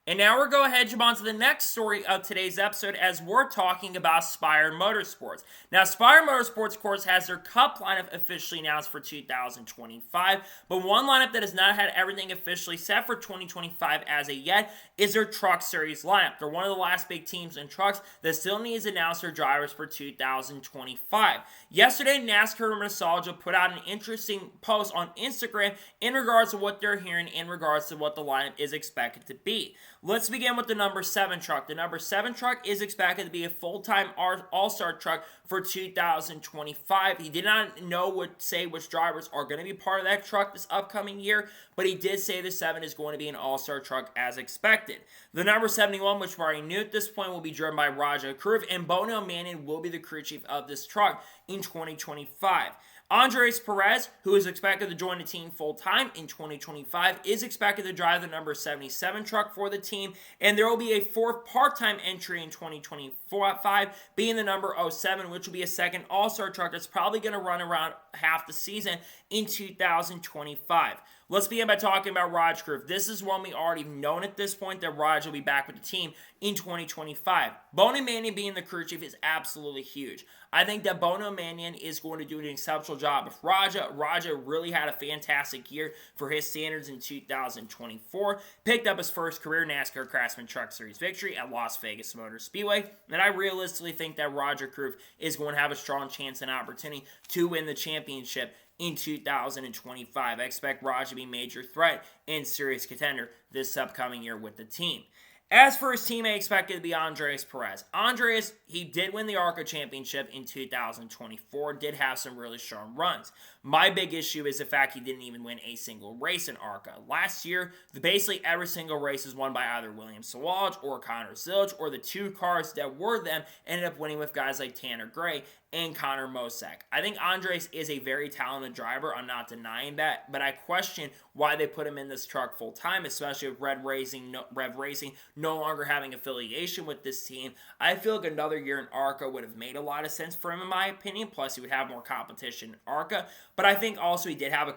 And now we're going to jump on to the next story of today's episode, as we're talking about Spire Motorsports. Now, Spire Motorsports, of course, has their Cup lineup officially announced for 2025, but one lineup that has not had everything officially set for 2025 as of yet is their Truck Series lineup. They're one of the last big teams in trucks that still needs to announce their drivers for 2025. Yesterday, NASCAR Nostalgia put out an interesting post on Instagram in regards to what they're hearing in regards to what the lineup is expected to be. Let's begin with the number 7 truck. The number 7 truck is expected to be a full-time all-star truck for 2025. He did not say which drivers are going to be part of that truck this upcoming year, but he did say the 7 is going to be an all-star truck as expected. The number 71, which we already knew at this point, will be driven by Rajah Kurv, and Bono Mannion will be the crew chief of this truck in 2025. Andres Perez, who is expected to join the team full-time in 2025, is expected to drive the number 77 truck for the team, and there will be a 4th part-time entry in 2025, being the number 07, which will be a second all-star truck that's probably going to run around half the season in 2025. Let's begin by talking about Raj Kurv. This is one we already known at this point that Raj will be back with the team in 2025. Bono Mannion being the crew chief is absolutely huge. I think that Bono Mannion is going to do an exceptional job with Rajah. Rajah really had a fantastic year for his standards in 2024. Picked up his first career NASCAR Craftsman Truck Series victory at Las Vegas Motor Speedway. And I realistically think that Rajah Kurv is going to have a strong chance and opportunity to win the championship in 2025. I expect Raj to be a major threat and serious contender this upcoming year with the team. As for his team, I expect it to be Andres Perez. Andres, he did win the ARCA championship in 2024, did have some really strong runs. My big issue is the fact he didn't even win a single race in ARCA. Last year, basically every single race was won by either William Sawalich or Connor Zilch, or the 2 cars that were them ended up winning with guys like Tanner Gray and Connor Mosak. I think Andres is a very talented driver. I'm not denying that, but I question why they put him in this truck full time, especially with Rev Racing no longer having affiliation with this team. I feel like another year in ARCA would have made a lot of sense for him, in my opinion. Plus, he would have more competition in ARCA. But I think also he did have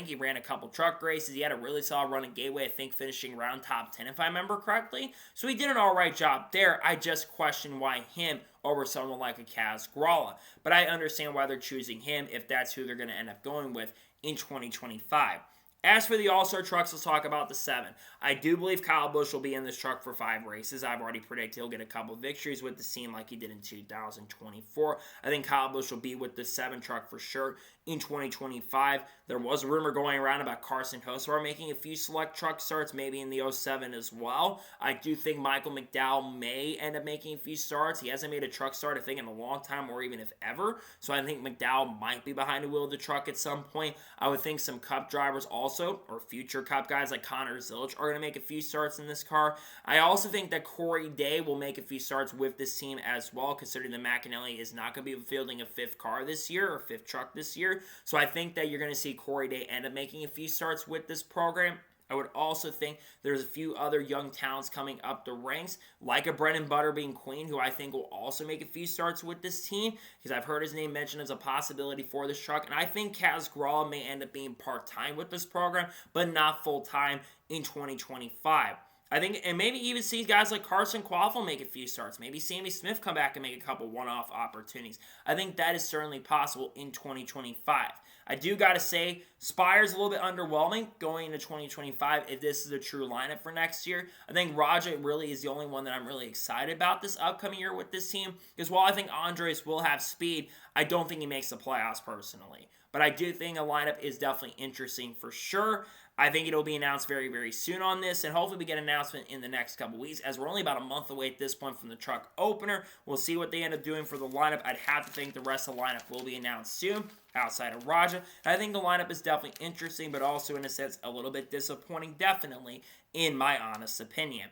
he ran a couple truck races. He had a really solid run in Gateway, I think finishing around top 10 if I remember correctly. So he did an alright job there. I just question why him over someone like a Kaz Gralla. But I understand why they're choosing him if that's who they're going to end up going with in 2025. As for the All-Star trucks, let's talk about the 7. I do believe Kyle Busch will be in this truck for 5 races. I've already predicted he'll get a couple victories with the team like he did in 2024. I think Kyle Busch will be with the 7 truck for sure in 2025. There was a rumor going around about Carson Hocevar making a few select truck starts, maybe in the 07 as well. I do think Michael McDowell may end up making a few starts. He hasn't made a truck start, I think, in a long time, or even if ever. So I think McDowell might be behind the wheel of the truck at some point. I would think some Cup drivers also also, or future Cup guys like Connor Zilisch are going to make a few starts in this car. I also think that Corey Day will make a few starts with this team as well, considering that McAnally is not going to be fielding a 5th car this year, or 5th truck this year. So I think that you're going to see Corey Day end up making a few starts with this program. I would also think there's a few other young talents coming up the ranks, like a Brennan Butterbean Queen, who I think will also make a few starts with this team, because I've heard his name mentioned as a possibility for this truck. And I think Kaz Gralla may end up being part-time with this program, but not full-time in 2025. I think, and maybe even see guys like Carson Quaffle make a few starts. Maybe Sammy Smith come back and make a couple one-off opportunities. I think that is certainly possible in 2025. I do got to say, Spire's a little bit underwhelming going into 2025 if this is a true lineup for next year. I think Raja really is the only one that I'm really excited about this upcoming year with this team, because while I think Andres will have speed, I don't think he makes the playoffs personally. But I do think a lineup is definitely interesting for sure. I think it'll be announced very, very soon on this, and hopefully we get an announcement in the next couple weeks, as we're only about a month away at this point from the truck opener. We'll see what they end up doing for the lineup. I'd have to think the rest of the lineup will be announced soon, outside of Raja. And I think the lineup is definitely interesting, but also in a sense a little bit disappointing, definitely, in my honest opinion.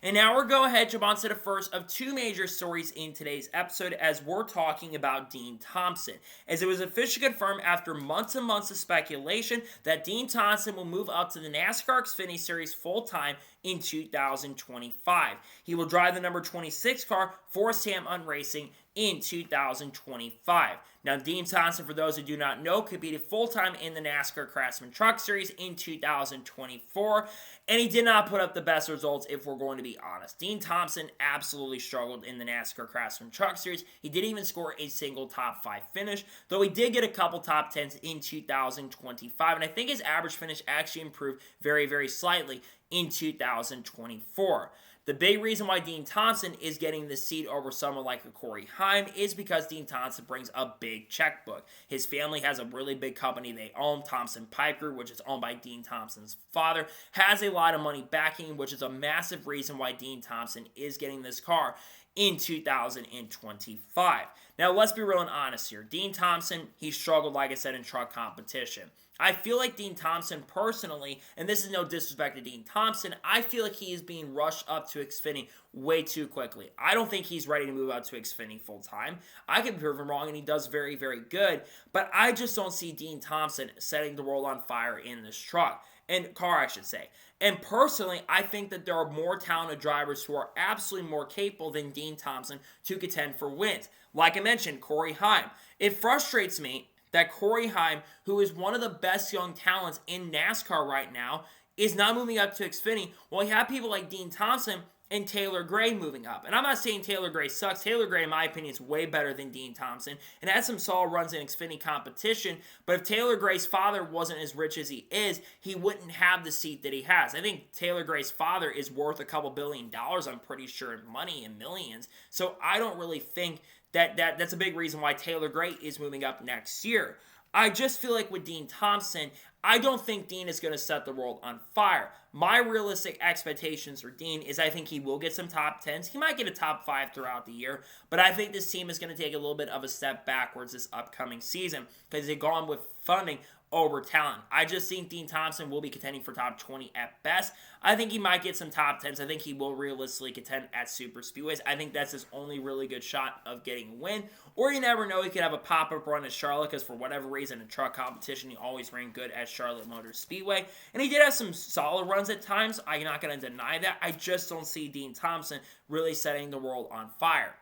And now we're going to jump on to the first of 2 major stories in today's episode, as we're talking about Dean Thompson, as it was officially confirmed after months and months of speculation that Dean Thompson will move up to the NASCAR Xfinity Series full-time in 2025. He will drive the number 26 car for Sam Hunt Racing in 2025. Now, Dean Thompson, for those who do not know, competed full-time in the NASCAR Craftsman Truck Series in 2024, and he did not put up the best results, if we're going to be honest. Dean Thompson absolutely struggled in the NASCAR Craftsman Truck Series. He didn't even score a single top 5 finish, though he did get a couple top 10s in 2025, and I think his average finish actually improved very, very slightly in 2024. The big reason why Dean Thompson is getting the seat over someone like a Corey Heim is because Dean Thompson brings a big checkbook. His family has a really big company they own, Thompson Pipe Group, which is owned by Dean Thompson's father, has a lot of money backing, which is a massive reason why Dean Thompson is getting this car in 2025. Now, let's be real and honest here. Dean Thompson, he struggled, like I said, in truck competition. I feel like Dean Thompson personally, and this is no disrespect to Dean Thompson, I feel like he is being rushed up to Xfinity way too quickly. I don't think he's ready to move out to Xfinity full time. I could be proven wrong, and he does very, very good, but I just don't see Dean Thompson setting the world on fire in this truck. And car, I should say. And personally, I think that there are more talented drivers who are absolutely more capable than Dean Thompson to contend for wins. Like I mentioned, Corey Heim. It frustrates me that Corey Heim, who is one of the best young talents in NASCAR right now, is not moving up to Xfinity, while you have people like Dean Thompson and Taylor Gray moving up. And I'm not saying Taylor Gray sucks. Taylor Gray, in my opinion, is way better than Dean Thompson and had some solid runs in Xfinity competition. But if Taylor Gray's father wasn't as rich as he is, he wouldn't have the seat that he has. I think Taylor Gray's father is worth a couple $1 billion, I'm pretty sure, in money and millions. So I don't really think that's a big reason why Taylor Gray is moving up next year. I just feel like with Dean Thompson, I don't think Dean is going to set the world on fire. My realistic expectations for Dean is I think he will get some top 10s. He might get a top 5 throughout the year, but I think this team is going to take a little bit of a step backwards this upcoming season because they've gone with funding over talent. I just think Dean Thompson will be contending for top 20 at best. I think he might get some top 10s. I think he will realistically contend at super speedways. I think that's his only really good shot of getting a win. Or you never know, he could have a pop-up run at Charlotte because for whatever reason in truck competition, he always ran good at Charlotte Motor Speedway. And he did have some solid runs at times. I'm not going to deny that. I just don't see Dean Thompson really setting the world on fire.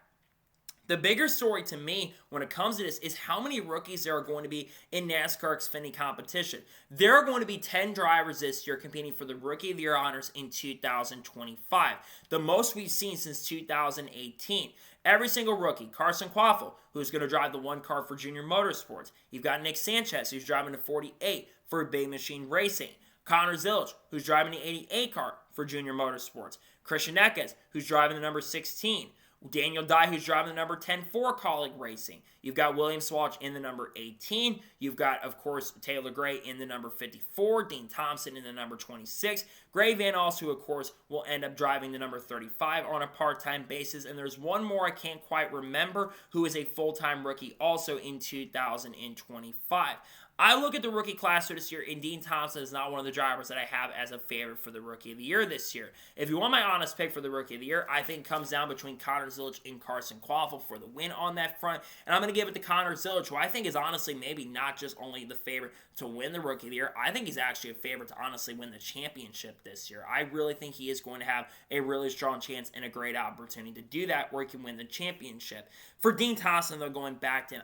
The bigger story to me when it comes to this is how many rookies there are going to be in NASCAR Xfinity competition. There are going to be 10 drivers this year competing for the Rookie of the Year honors in 2025. The most we've seen since 2018. Every single rookie. Carson Quaffle, who's going to drive the 1 car for Junior Motorsports. You've got Nick Sanchez, who's driving the 48 for Big Machine Racing. Connor Zilisch, who's driving the 88 car for Junior Motorsports. Christian Eckes, who's driving the number 16. Daniel Dye, who's driving the number 10 for Colleague Racing. You've got William Swatch in the number 18. You've got, of course, Taylor Gray in the number 54. Dean Thompson in the number 26. Gray Van Alst, who, of course, will end up driving the number 35 on a part-time basis. And there's one more I can't quite remember who is a full-time rookie also in 2025. I look at the rookie class for this year, and Dean Thompson is not one of the drivers that I have as a favorite for the Rookie of the Year this year. If you want my honest pick for the Rookie of the Year, I think it comes down between Connor Zilisch and Carson Kvapil for the win on that front. And I'm going to give it to Connor Zilisch, who I think is honestly maybe not just only the favorite to win the Rookie of the Year. I think he's actually a favorite to honestly win the championship this year. I really think he is going to have a really strong chance and a great opportunity to do that where he can win the championship. For Dean Thompson, though, going back to him,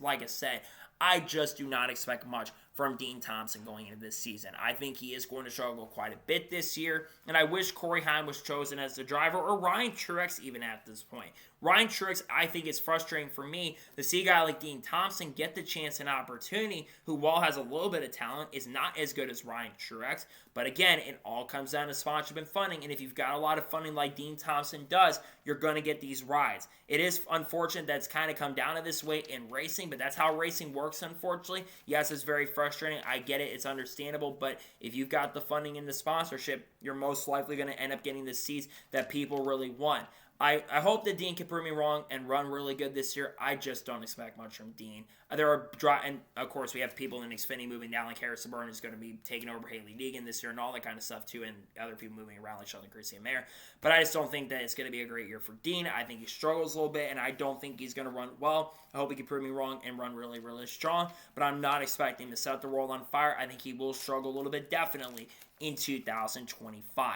like I said, I just do not expect much from Dean Thompson going into this season. I think he is going to struggle quite a bit this year, and I wish Corey Heim was chosen as the driver, or Ryan Truex even at this point. Ryan Truex, I think, is frustrating for me to see a guy like Dean Thompson get the chance and opportunity, who, while has a little bit of talent, is not as good as Ryan Truex. But again, it all comes down to sponsorship and funding, and if you've got a lot of funding like Dean Thompson does, you're going to get these rides. It is unfortunate that it's kind of come down to this way in racing, but that's how racing works, unfortunately. Yes, it's very frustrating. I get it. It's understandable, but if you've got the funding and the sponsorship, you're most likely going to end up getting the seats that people really want. I hope that Dean can prove me wrong and run really good this year. I just don't expect much from Dean. And of course, we have people in Xfinity moving down, like Harrison Burton is going to be taking over Haley Deegan this year and all that kind of stuff too, and other people moving around like Sheldon Creasy and Mayer. But I just don't think that it's going to be a great year for Dean. I think he struggles a little bit, and I don't think he's going to run well. I hope he can prove me wrong and run really, really strong, but I'm not expecting to set the world on fire. I think he will struggle a little bit, definitely, in 2025.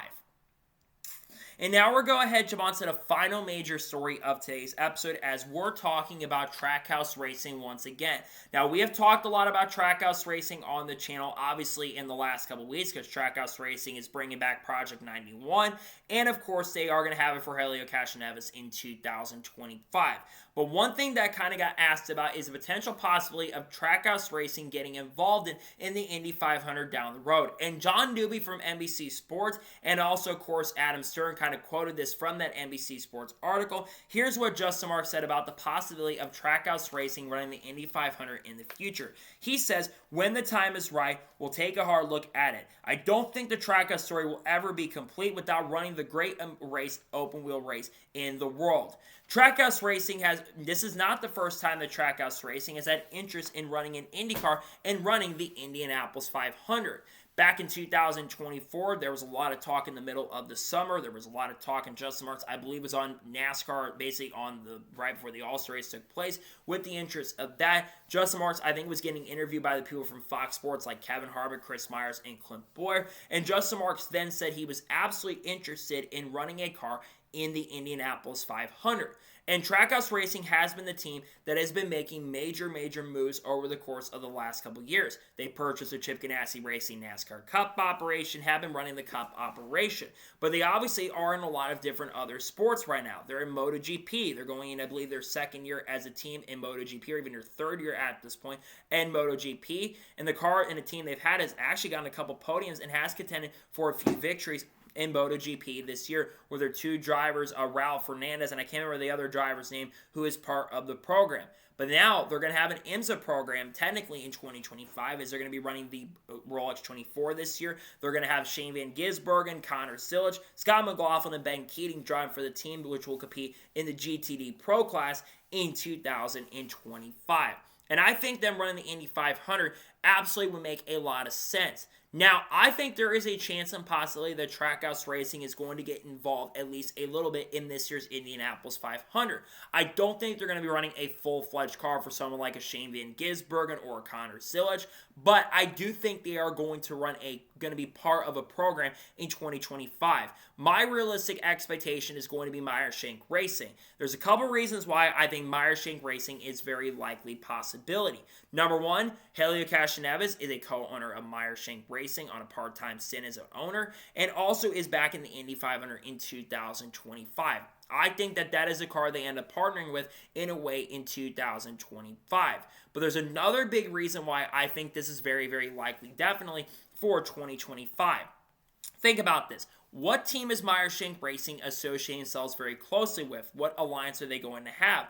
And now we're going ahead, jump on to the final major story of today's episode, as we're talking about Trackhouse Racing once again. Now, we have talked a lot about Trackhouse Racing on the channel, obviously, in the last couple weeks, because Trackhouse Racing is bringing back Project 91, and of course, they are going to have it for Helio Castroneves in 2025. But one thing that kind of got asked about is the potential possibility of Trackhouse Racing getting involved in the Indy 500 down the road. And John Newby from NBC Sports, and also, of course, Adam Stern kind of quoted this from that NBC Sports article. Here's what Justin Marks said about the possibility of Trackhouse Racing running the Indy 500 in the future. He says, when the time is right, we'll take a hard look at it. I don't think the Trackhouse story will ever be complete without running the great race, open wheel race in the world. Trackhouse Racing this is not the first time that Trackhouse Racing has had interest in running an IndyCar and running the Indianapolis 500. Back in 2024, there was a lot of talk in the middle of the summer. There was a lot of talk in Justin Marks, I believe, was on NASCAR, basically right before the All-Star race took place, with the interest of that. Justin Marks, I think, was getting interviewed by the people from Fox Sports like Kevin Harvick, Chris Myers, and Clint Boyer. And Justin Marks then said he was absolutely interested in running a car in the Indianapolis 500. And Trackhouse Racing has been the team that has been making major moves over the course of the last couple years. They purchased a Chip Ganassi Racing NASCAR Cup operation, have been running the Cup operation. But they obviously are in a lot of different other sports right now. They're in MotoGP. They're going in, I believe, their second year as a team in MotoGP, or even their third year at this point in MotoGP. And the car and the team they've had has actually gotten a couple podiums and has contended for a few victories in MotoGP this year, with their two drivers, Raul Fernandez, and I can't remember the other driver's name, who is part of the program. But now they're going to have an IMSA program, technically in 2025, as they're going to be running the Rolex 24 this year. They're going to have Shane Van Gisbergen, Connor Zilisch, Scott McLaughlin, and Ben Keating driving for the team, which will compete in the GTD Pro class in 2025. And I think them running the Indy 500 absolutely would make a lot of sense. Now, I think there is a chance and possibility that Trackhouse Racing is going to get involved at least a little bit in this year's Indianapolis 500. I don't think they're going to be running a full-fledged car for someone like a Shane Van Gisbergen or a Connor Zilisch, but I do think they are going to be part of a program in 2025. My realistic expectation is going to be Meyer Shank Racing. There's a couple reasons why I think Meyer Shank Racing is very likely possibility. Number one, Helio Castroneves is a co-owner of Meyer Shank Racing on a part-time stint as an owner, and also is back in the Indy 500 in 2025. I think that is a car they end up partnering with in a way in 2025. But there's another big reason why I think this is very, very likely, definitely for 2025. Think about this. What team is Meyer Shank Racing associating themselves very closely with? What alliance are they going to have?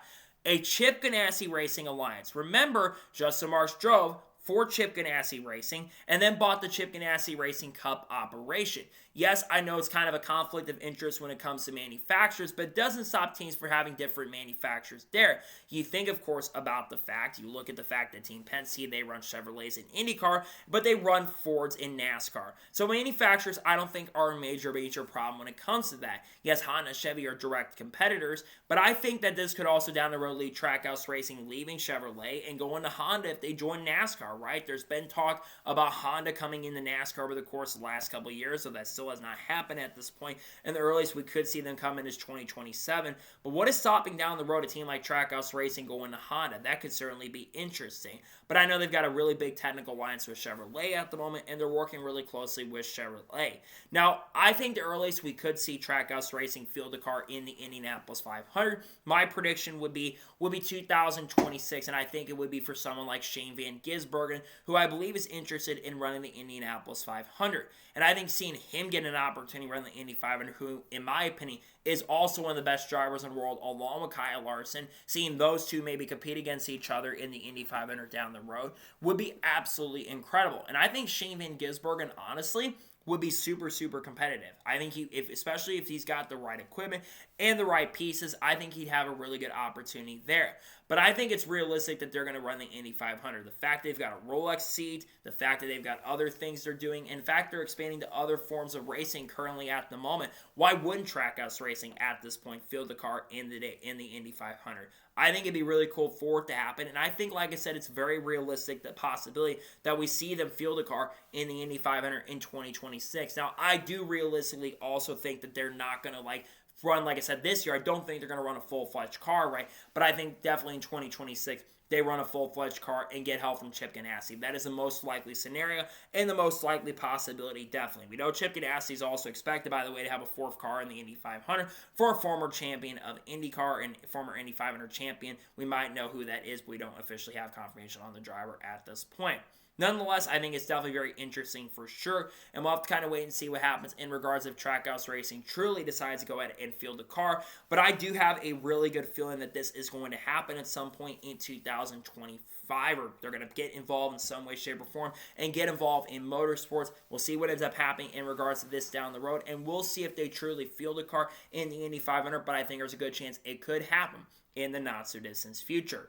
A Chip Ganassi Racing alliance. Remember, Justin Marks drove for Chip Ganassi Racing, and then bought the Chip Ganassi Racing Cup operation. Yes, I know it's kind of a conflict of interest when it comes to manufacturers, but it doesn't stop teams from having different manufacturers there. You think, of course, about the fact, you look at the fact that Team Penske, they run Chevrolets in IndyCar, but they run Fords in NASCAR. So manufacturers, I don't think, are a major problem when it comes to that. Yes, Honda and Chevy are direct competitors, but I think that this could also down the road lead Trackhouse Racing leaving Chevrolet and going to Honda if they join NASCAR, right? There's been talk about Honda coming into NASCAR over the course of the last couple of years, so that still has not happened at this point. And the earliest we could see them come in is 2027. But what is stopping down the road a team like Trackhouse Racing going to Honda? That could certainly be interesting. But I know they've got a really big technical alliance with Chevrolet at the moment, and they're working really closely with Chevrolet. Now, I think the earliest we could see Trackhouse Racing field a car in the Indianapolis 500, my prediction would be 2026, and I think it would be for someone like Shane Van Gisbergen, who I believe is interested in running the Indianapolis 500. And I think seeing him get an opportunity to run the Indy 500, who, in my opinion, is also one of the best drivers in the world, along with Kyle Larson, seeing those two maybe compete against each other in the Indy 500 down the road would be absolutely incredible. And I think Shane Van Gisbergen, honestly, would be super competitive. I think especially if he's got the right equipment and the right pieces, I think he'd have a really good opportunity there. But I think it's realistic that they're going to run the Indy 500. The fact they've got a Rolex seat, the fact that they've got other things they're doing, in fact, they're expanding to other forms of racing currently at the moment. Why wouldn't Trackhouse Racing at this point field the car in the Indy 500? I think it'd be really cool for it to happen, and I think, like I said, it's very realistic, the possibility that we see them field a car in the Indy 500 in 2026. Now, I do realistically also think that they're not going to, run, like I said, this year. I don't think they're going to run a full-fledged car, right? But I think definitely in 2026, they run a full-fledged car and get help from Chip Ganassi. That is the most likely scenario and the most likely possibility, definitely. We know Chip Ganassi is also expected, by the way, to have a fourth car in the Indy 500 for a former champion of IndyCar and former Indy 500 champion. We might know who that is, but we don't officially have confirmation on the driver at this point. Nonetheless, I think it's definitely very interesting for sure, and we'll have to kind of wait and see what happens in regards if Trackhouse Racing truly decides to go ahead and field the car. But I do have a really good feeling that this is going to happen at some point in 2025, or they're going to get involved in some way, shape, or form and get involved in motorsports. We'll see what ends up happening in regards to this down the road, and we'll see if they truly field a car in the Indy 500, but I think there's a good chance it could happen in the not-so-distant future.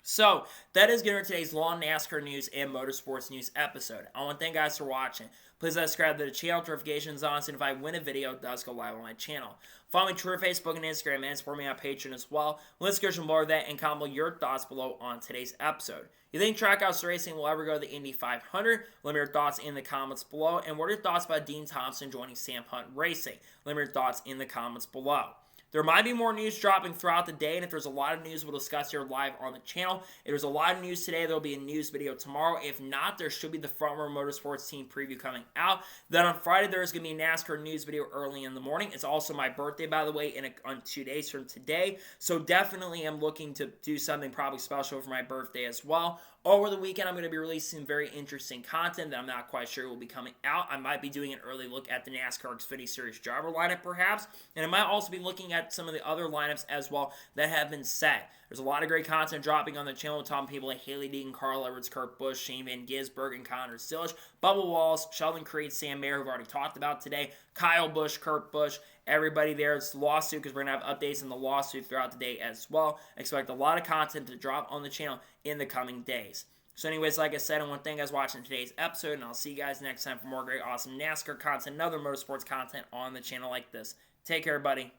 So, that is going to today's long NASCAR news and motorsports news episode. I want to thank you guys for watching. Please subscribe to the channel, notifications on, so if I win a video, it does go live on my channel. Follow me on Twitter, Facebook, and Instagram, and support me on Patreon as well. Let's go some more of that and comment your thoughts below on today's episode. You think Trackhouse Racing will ever go to the Indy 500? Let me know your thoughts in the comments below. And what are your thoughts about Dean Thompson joining Sam Hunt Racing? Let me know your thoughts in the comments below. There might be more news dropping throughout the day, and if there's a lot of news, we'll discuss here live on the channel. If there's a lot of news today, there'll be a news video tomorrow. If not, there should be the Front Row Motorsports team preview coming out. Then on Friday, there is going to be a NASCAR news video early in the morning. It's also my birthday, by the way, on 2 days from today. So definitely I'm looking to do something probably special for my birthday as well. Over the weekend, I'm going to be releasing very interesting content that I'm not quite sure will be coming out. I might be doing an early look at the NASCAR Xfinity Series driver lineup, perhaps. And I might also be looking at some of the other lineups as well that have been set. There's a lot of great content dropping on the channel, talking people like Haley Deegan, Carl Edwards, Kurt Busch, Shane Van Gisbergen, Connor Sillish, Bubba Wallace, Sheldon Creed, Sam Mayer, who've already talked about today, Kyle Busch, Kurt Busch, everybody there. It's the lawsuit, because we're going to have updates on the lawsuit throughout the day as well. Expect a lot of content to drop on the channel in the coming days. So anyways, like I said, I want to thank you guys for watching today's episode, and I'll see you guys next time for more great, awesome NASCAR content and other motorsports content on the channel like this. Take care, buddy.